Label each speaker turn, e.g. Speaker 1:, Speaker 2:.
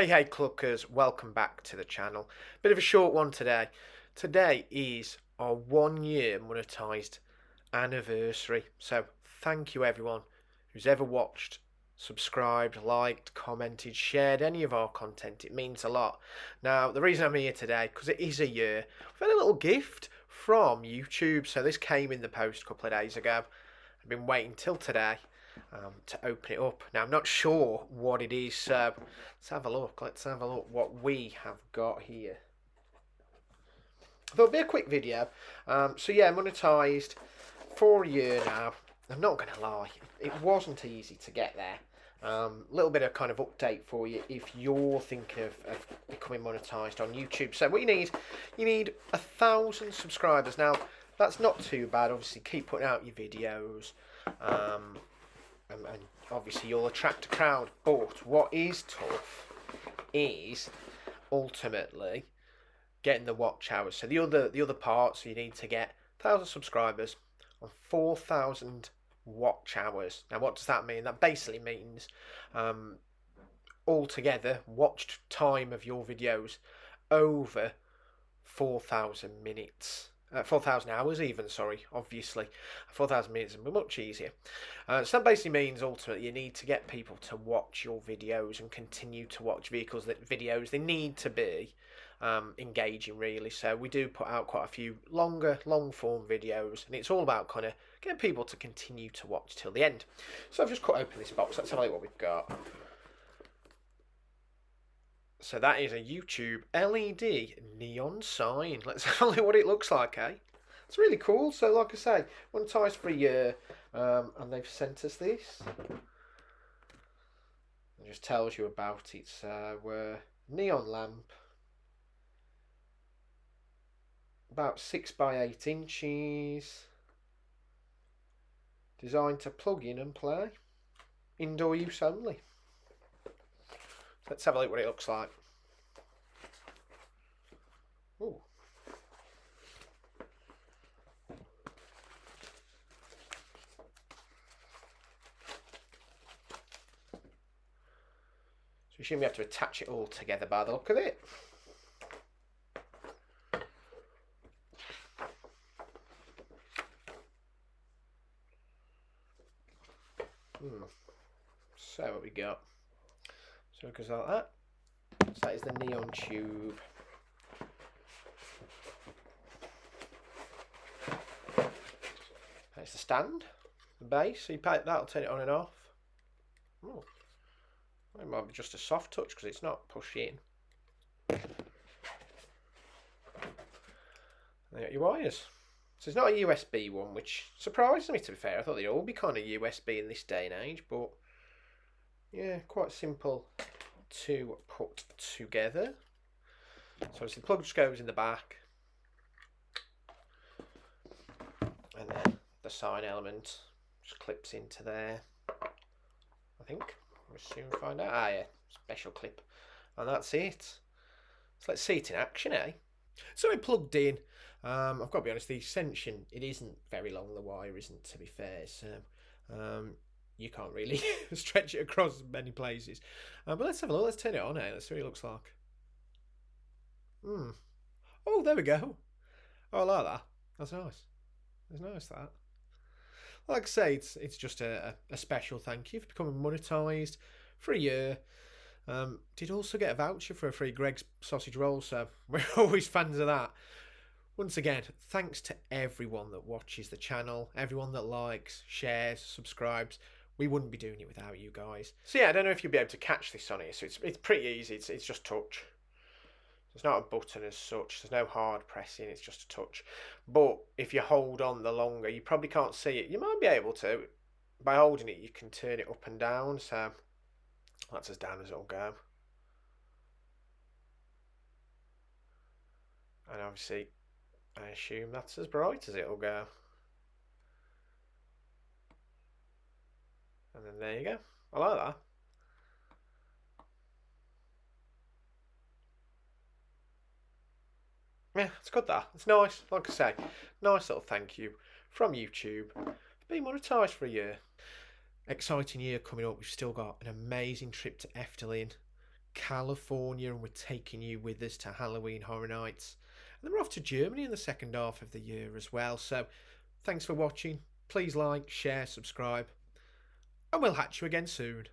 Speaker 1: Hey Cluckers, welcome back to the channel. Bit of a short one today. Today is our 1 year monetised anniversary. So thank you everyone who's ever watched, subscribed, liked, commented, shared any of our content. It means a lot. Now the reason I'm here today, because it is a year, we've had a little gift from YouTube. So this came in the post a couple of days ago. I've been waiting till today to open it up. Now I'm not sure what it is, so let's have a look. Let's have a look what we have got here. There'll be a quick video. So yeah, monetised for a year now. I'm not going to lie, it wasn't easy to get there. A little bit of kind of update for you if you're thinking of becoming monetised on YouTube. So what you need 1,000 subscribers. Now that's not too bad. Obviously, keep putting out your videos. And obviously you'll attract a crowd, but what is tough is ultimately getting the watch hours. So the other part, so you need to get 1,000 subscribers on 4,000 watch hours. Now what does that mean? That basically means altogether watched time of your videos over 4,000 minutes. 4,000 hours even, sorry, obviously. 4,000 minutes would be much easier. So that basically means ultimately you need to get people to watch your videos and continue to watch videos. They need to be engaging really. So we do put out quite a few long form videos, and it's all about kind of getting people to continue to watch till the end. So I've just cut open this box. Let's have a look what we've got. So that is a YouTube LED neon sign. Let's have a look what it looks like, eh? It's really cool. So like I say, monetised for a year, and they've sent us this. It just tells you about its neon lamp. About 6 by 8 inches. Designed to plug in and play. Indoor use only. Let's have a look what it looks like. Ooh. So we shouldn't have to attach it all together by the look of it. So what we got? So it goes like that. So that is the neon tube. That's the stand, the base. So you pipe that'll turn it on and off. Oh, it might be just a soft touch because it's not pushed in. There you got your wires. So it's not a USB one, which surprised me to be fair. I thought they'd all be kind of USB in this day and age, but yeah, quite simple to put together. So obviously the plug just goes in the back, and then the sign element just clips into there. I think we'll soon find out. Ah yeah, special clip, and that's it. So let's see it in action, eh? So it plugged in. I've got to be honest, the extension, it isn't very long, the wire isn't, to be fair, so you can't really stretch it across many places. But let's have a look, let's turn it on, eh? Let's see what it looks like. Oh, there we go. Oh, I like that. That's nice. That's nice, that. Like I say, it's just a special thank you for becoming monetised for a year. Did also get a voucher for a free Greg's sausage roll, so we're always fans of that. Once again, thanks to everyone that watches the channel, everyone that likes, shares, subscribes. We wouldn't be doing it without you guys. So yeah, I don't know if you'll be able to catch this on here. So it's pretty easy. It's just touch. There's not a button as such. There's no hard pressing. It's just a touch. But if you hold on the longer, you probably can't see it. You might be able to. By holding it, you can turn it up and down. So that's as down as it'll go. And obviously, I assume that's as bright as it'll go. And then there you go. I like that. Yeah, it's good that. It's nice. Like I say, nice little thank you from YouTube for being monetised for a year. Exciting year coming up. We've still got an amazing trip to Efteling. California, and we're taking you with us to Halloween Horror Nights. And then we're off to Germany in the second half of the year as well. So thanks for watching. Please like, share, subscribe, and we'll catch you again soon.